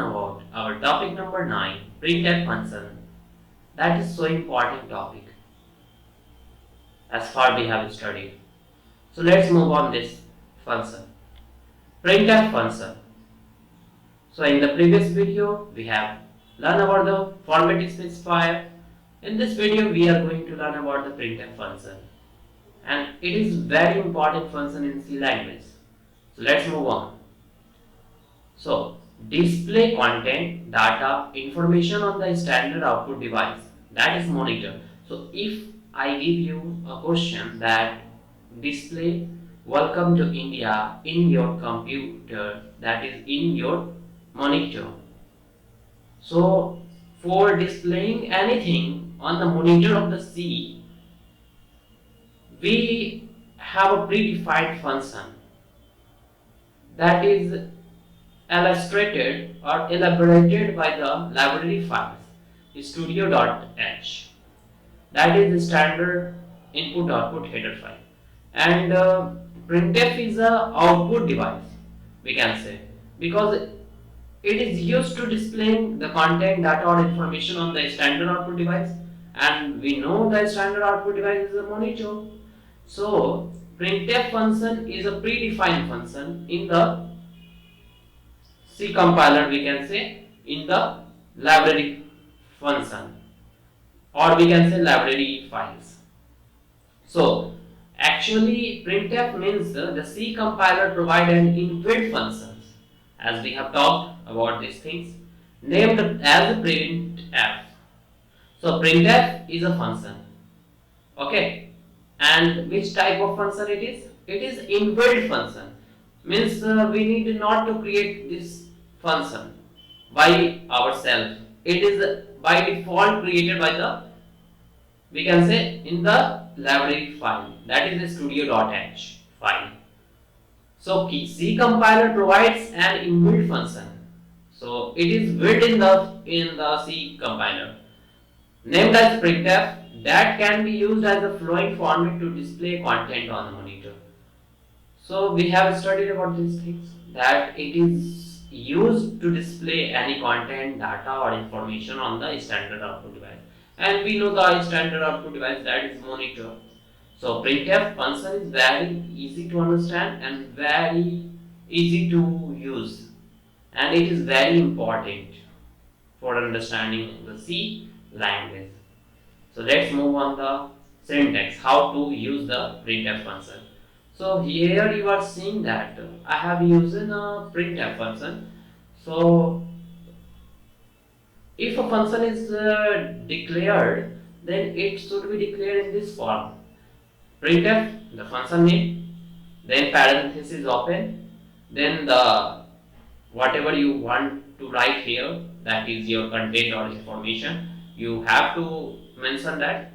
about our topic number 9, printf function. That is so important topic as far we have studied. So let's move on this function. Printf function. So in the previous video we have learned about the formatting specifier. In this video we are going to learn about the printf function, and it is very important function in C language. So let's move on. So display content, data, information on the standard output device, that is monitor. So if I give you a question that display welcome to India in your computer, that is in your monitor. So for displaying anything on the monitor of the C, we have a predefined function that is illustrated or elaborated by the library files studio.h, that is the standard input output header file, and printf is a output device, we can say, because it is used to displaying the content, data or information on the standard output device, and we know the standard output device is a monitor. So printf function is a predefined function in the C compiler, we can say, in the library function, or we can say library files. So actually printf means the C compiler provide an inbuilt functions, as we have talked about these things, named as printf. So printf is a function, okay, and which type of function it is? It is inbuilt function, means we need not to create this function by ourselves. It is by default created by the, we can say, in the library file, that is the studio.h file. So C compiler provides an inbuilt function, so it is built in the C compiler, named as printf, that can be used as a flowing format to display content on the monitor. So we have studied about these things, that it is used to display any content, data or information on the standard output device, and we know the standard output device, that is monitor. So printf function is very easy to understand and very easy to use, and it is very important for understanding the C language. So let's move on the syntax, how to use the printf function. So here you are seeing that I have used a printf function. So if a function is declared, then it should be declared in this form: printf, the function name, then parenthesis open, then the whatever you want to write here, that is your content or information, you have to mention that,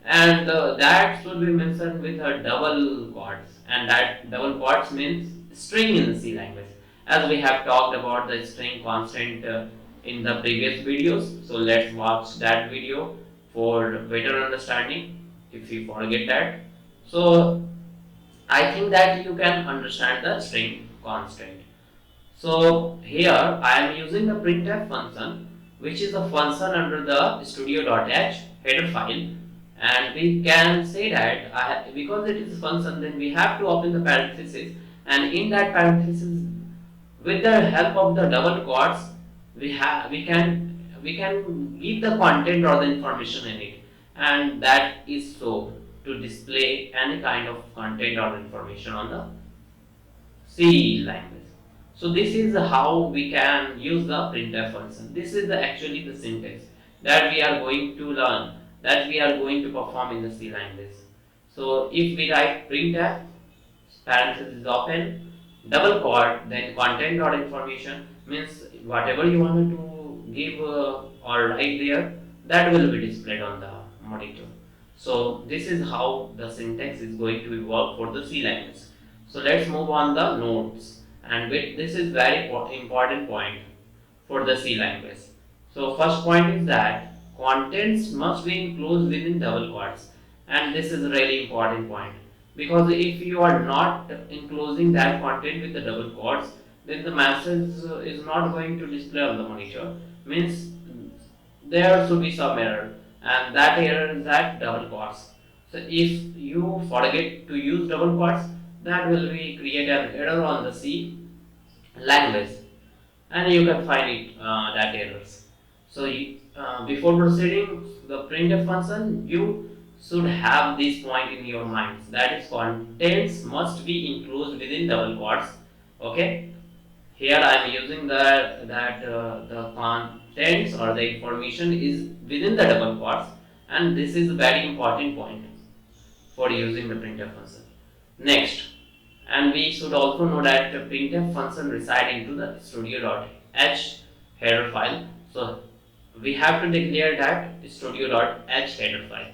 and that should be mentioned with a double quotes, and that double quotes means string in the C language, as we have talked about the string constant in the previous videos. So let's watch that video for better understanding if you forget that. So I think that you can understand the string constant. So here I am using the printf function, which is a function under the studio.h header file, and we can say that because it is a function, then we have to open the parenthesis, and in that parenthesis, with the help of the double quotes, we can give the content or the information in it, and that is so to display any kind of content or information on the C language. So this is how we can use the printf function. This is actually the syntax that we are going to learn, that we are going to perform in the C language. So if we write printf, parenthesis open, double quote, then content or information, means whatever you want to give or write there, that will be displayed on the monitor. So this is how the syntax is going to work for the C language. So let's move on the notes, and this is very important point for the C language. So first point is that contents must be enclosed within double quotes, and this is a really important point, because if you are not enclosing that content with the double quotes, then the message is not going to display on the monitor. Means there should be some error, and that error is at double quotes. So if you forget to use double quotes, that will be create an error on the C language, and you can find it that errors. So before proceeding the printf function, you should have this point in your mind, that is contents must be enclosed within double quotes. Okay, here I am using the contents or the information is within the double quotes, and this is a very important point for using the printf function. Next, and we should also know that the printf function reside into the studio.h header file. So we have to declare that studio.h header file.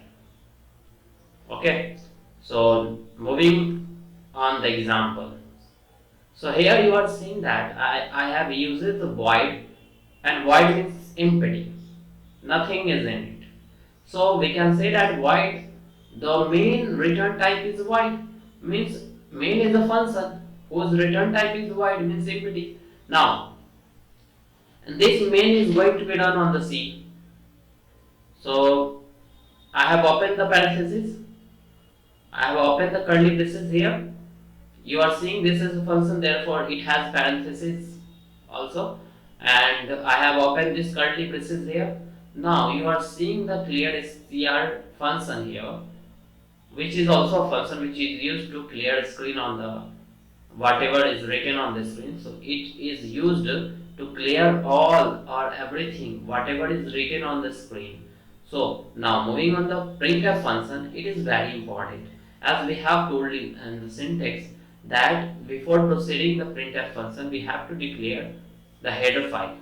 Okay. So moving on the example. So here you are seeing that I have used the void, and void means empty. Nothing is in it. So we can say that void, the main return type is void, means main is a function whose return type is void, means empty. Now, this main is going to be done on the C. So I have opened the parenthesis, I have opened the curly braces here. You are seeing this is a function, therefore it has parenthesis also, and I have opened this curly braces here. Now you are seeing the clear str function here, which is also a function which is used to clear screen on the whatever is written on the screen. So it is used to clear all or everything whatever is written on the screen. So now moving on the printf function, it is very important, as we have told in the syntax that before proceeding the printf function we have to declare the header file.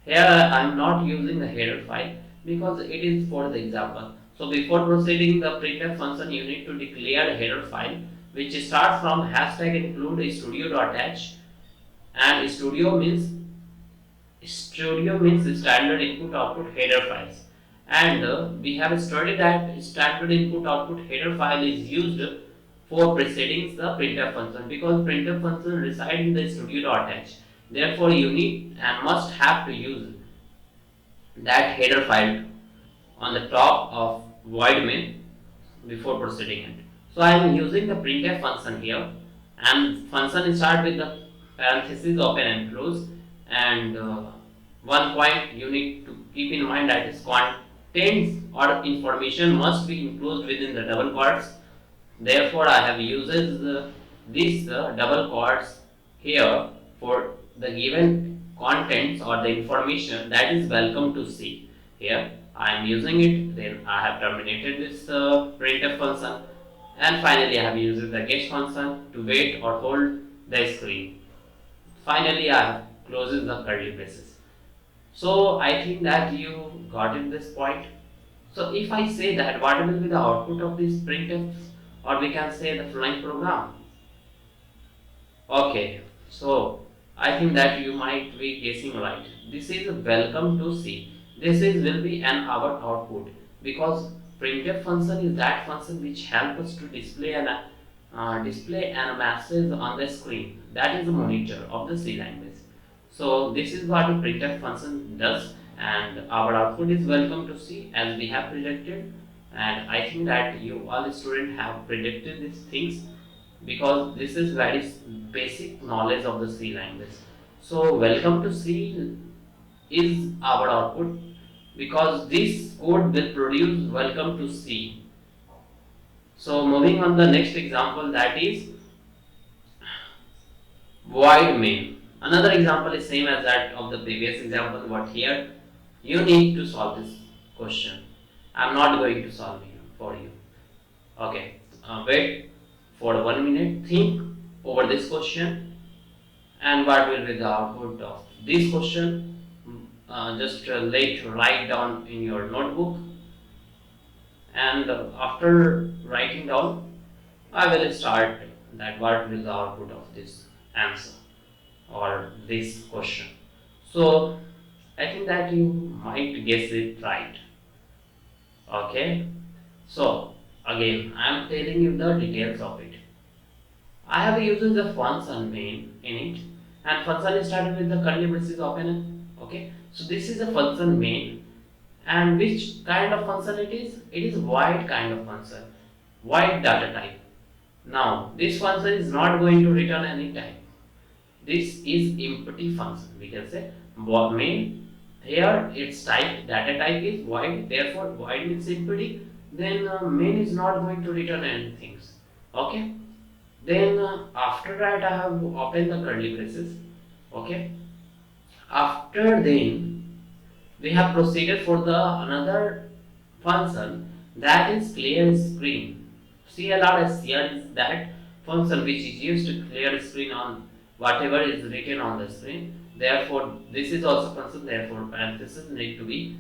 Here I am not using the header file because it is for the example. So before proceeding the printf function, you need to declare a header file which starts from hashtag include studio.h, and studio means standard input output header files, and we have studied that standard input output header file is used for preceding the printf function, because printf function resides in the studio.h. Therefore you need and must have to use that header file on the top of void main before proceeding it. So I am using the printf function here, and function start with the parenthesis open and close, and one point you need to keep in mind, that is contents or information must be enclosed within the double quotes. Therefore I have uses this double quotes here for the given contents or the information, that is welcome to see. Here I am using it, then I have terminated this printf function, and finally I have used the get function to wait or hold the screen. Finally I have closes the curly braces. So I think that you got it this point. So if I say that what will be the output of this printf, or we can say the following program. Okay, so I think that you might be guessing right. This is welcome to C. This is will be an our output, because printf function is that function which helps us to display an message on the screen. That is the monitor of the C language. So this is what the printf function does, and our output is welcome to C as we have predicted. And I think that you all students have predicted these things, because this is very basic knowledge of the C language. So welcome to C is our output, because this code will produce welcome to C. So moving on the next example, that is void main. Another example is same as that of the previous example, but here you need to solve this question. I am not going to solve it for you. Okay, wait for 1 minute, think over this question, and what will be the output of this question. Just write down in your notebook, and after writing down, I will start that what will the output of this answer or this question. So I think that you might guess it right. Okay, so again I am telling you the details of it. I have used the function main in it, and function is started with the curly braces open. Okay, so this is a function main, and which kind of function it is? It is void kind of function, void data type. Now this function is not going to return any type. This is empty function. We can say main, here its type, data type is void, therefore void means empty. Then main is not going to return anything. Okay. Then after that I have opened the curly braces. Okay. After then we have proceeded for the another function, that is clear screen. CLRS here is that function which is used to clear screen on whatever is written on the screen. Therefore this is also function, therefore parentheses need to be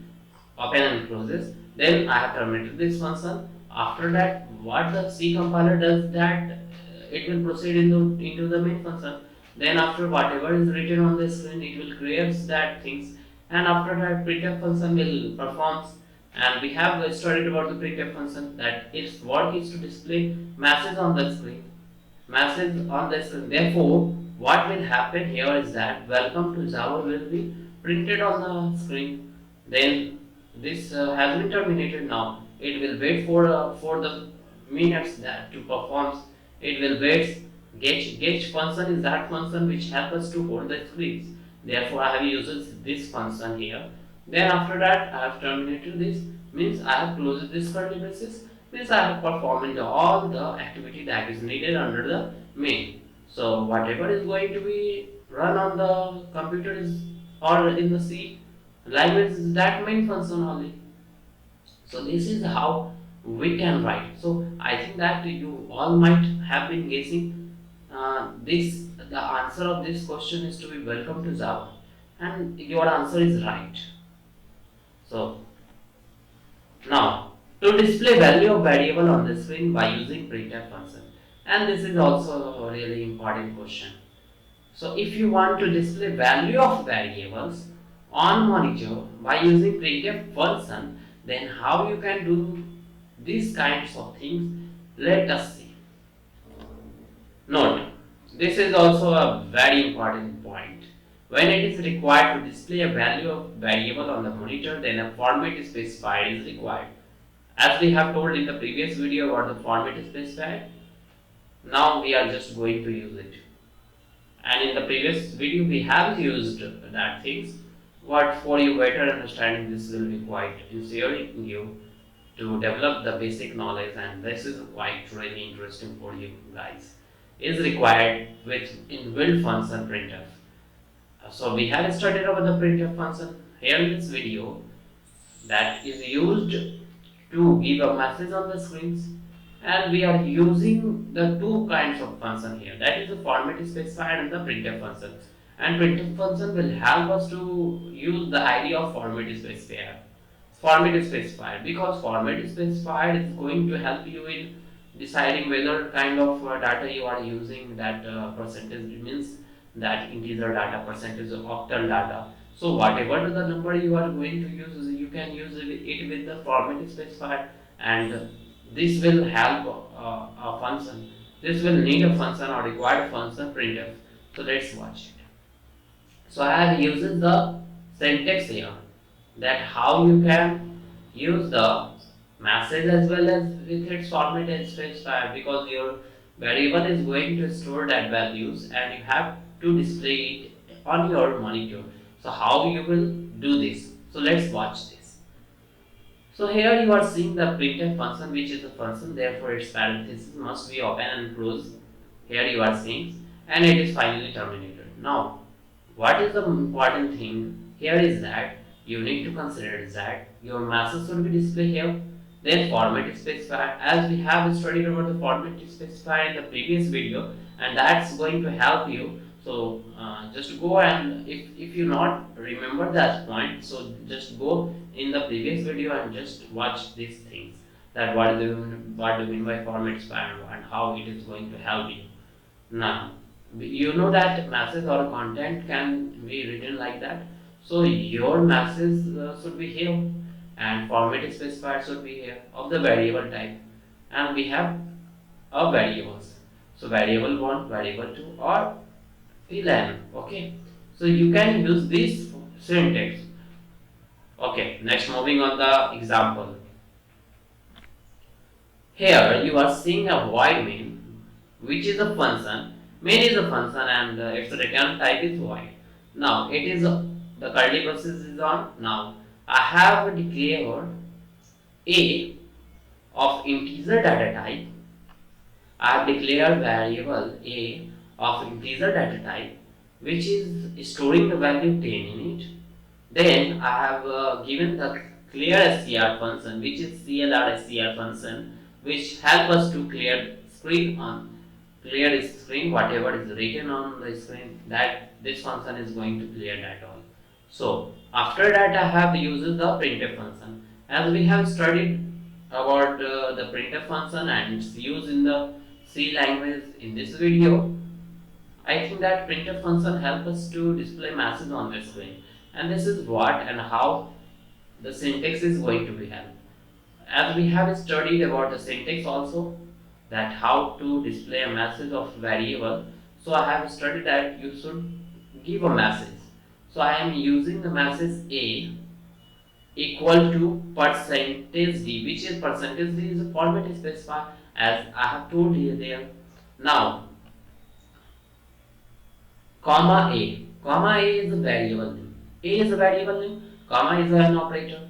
open and closes. Then I have terminated this function. After that, what the C compiler does, that it will proceed into the main function. Then after whatever is written on the screen, it will create that things, and after that printf function will performs. And we have studied about the printf function, that its work is to display message on the screen. Message on the screen. Therefore, what will happen here is that welcome to Java will be printed on the screen. Then this has been terminated now. It will wait for the minutes that to perform. It will wait. Get function is that function which helps us to hold the screens. Therefore, I have used this function here. Then after that, I have terminated this. Means I have closed this curly braces. Means I have performed all the activity that is needed under the main. So whatever is going to be run on the computer is, or in the C language, is that main function only. So this is how we can write. So I think that you all might have been guessing this. The answer of this question is to be welcome to Java, and your answer is right. So now to display value of variable on the screen by using printf function, and this is also a really important question. So if you want to display value of variables on monitor by using printf function, then how you can do these kinds of things? Let us see. Note, this is also a very important point. When it is required to display a value of variable on the monitor, then a format specified is required. As we have told in the previous video about the format specified, now we are just going to use it. And in the previous video we have used that things, but for your better understanding this will be quite ensuring you to develop the basic knowledge, and this is quite really interesting for you guys, is required with inbuilt function printf. So we have studied about the printf function here in this video, that is used to give a message on the screens, and we are using the two kinds of function here, that is the format specified and the printf function. And printf function will help us to use the idea of format specifier. Format specified, because format specified is going to help you in deciding whether kind of data you are using, that percentage means that integer data, percentage of octal data. So whatever the number you are going to use, you can use it with the format specified, and this will help a function. This will need a function or required function printf. So let's watch it. So I have used the syntax here, that how you can use the message as well as with its format and specifier, because your variable is going to store that values and you have to display it on your monitor. So how you will do this? So let's watch this. So here you are seeing the printf function, which is a function, therefore its parenthesis must be open and closed. Here you are seeing, and it is finally terminated. Now what is the important thing here is that you need to consider that your message should be displayed here. Then format is specified, as we have studied about the format is specified in the previous video, and that's going to help you. So just go, and if you not remember that point, so just go in the previous video and just watch these things, that what do you mean by format specified and how it is going to help you. Now you know that message or content can be written like that. So your message should be here, and format specified should be here of the variable type, and we have a variables. So variable 1, variable 2, or fill. Okay, so you can use this syntax. Okay, next moving on the example. Here you are seeing a void main, which is a function. Main is a function and its return type is void. Now it is the curly process is on. Now I have declared a of integer data type. I have declared variable a of integer data type, which is storing the value 10 in it. Then I have given the clear SCR function, which is CLR SCR function, which help us to clear screen whatever is written on the screen. That this function is going to clear that all. So after that I have used the printf function. As we have studied about the printf function and its use in the C language in this video, I think that printf function helps us to display message on the screen, and this is what and how the syntax is going to be helped. As we have studied about the syntax also, that how to display a message of variable. So I have studied that you should give a message. So I am using the message a equal to percentage d, which is percentage d is a format specifier as I have told you there. Now comma a. Comma a is a variable name. A is a variable name. Comma is an operator.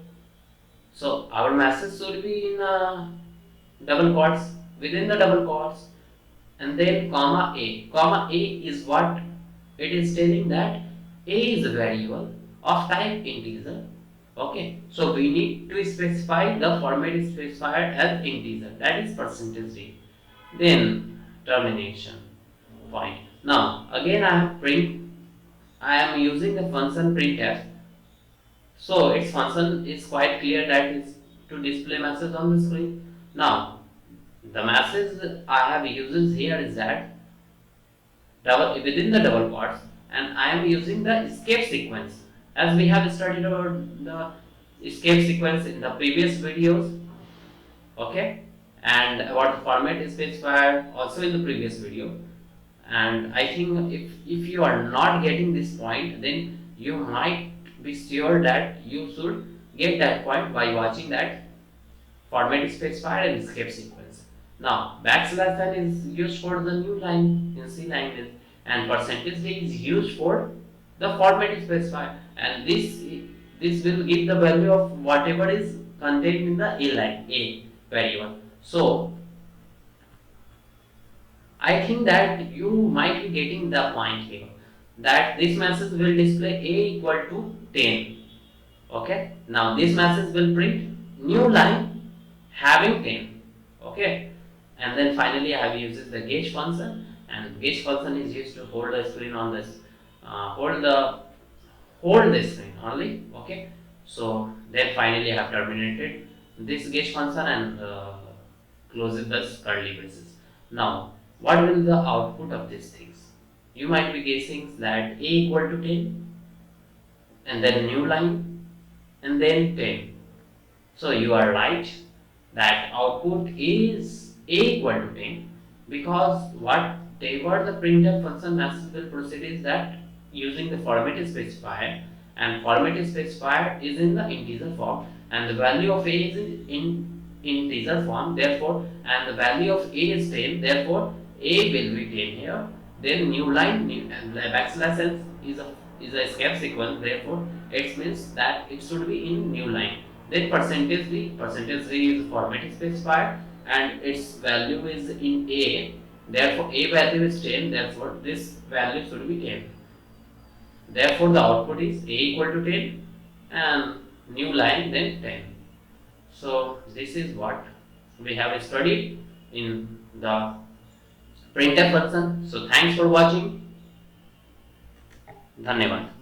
So our message should be in double quotes, within the double quotes, and then comma a. Comma a is what it is telling that a is a variable of type integer. Okay, so we need to specify the format specified as integer, that is percentage d. Then termination point. Now again I am using the function printf. So its function is quite clear, that is to display message on the screen. Now the message I have used here is that within the double quotes, and I am using the escape sequence, as we have studied about the escape sequence in the previous videos. Okay, and about the format specifier also in the previous video. And I think if you are not getting this point, then you might be sure that you should get that point by watching that format specifier and escape sequence. Now backslash n is used for the new line in C language, and percentage d is used for the format specifier, and this will give the value of whatever is contained in the a line, a variable. So I think that you might be getting the point here, that this message will display a equal to 10. Okay, now this message will print new line having 10. Okay, and then finally I have used the gauge function, and gauge function is used to hold the screen on this hold the screen only. Okay, so then finally I have terminated this gauge function and closes the curly braces. Now what will the output of these things? You might be guessing that a equal to 10 and then new line and then 10. So you are right that output is a equal to 10, because whatever the printf function message will proceed is that using the format specifier, and format specifier is in the integer form, and the value of a is in integer form, therefore, and the value of a is 10, therefore a will be 10 here. Then new line, and the backslash n is a escape sequence, therefore it means that it should be in new line. Then percentage d is format specifier and its value is in a, therefore a value is 10, therefore this value should be 10. Therefore the output is a equal to 10 and new line then 10. So this is what we have studied in the printf function. So thanks for watching. धन्यवाद.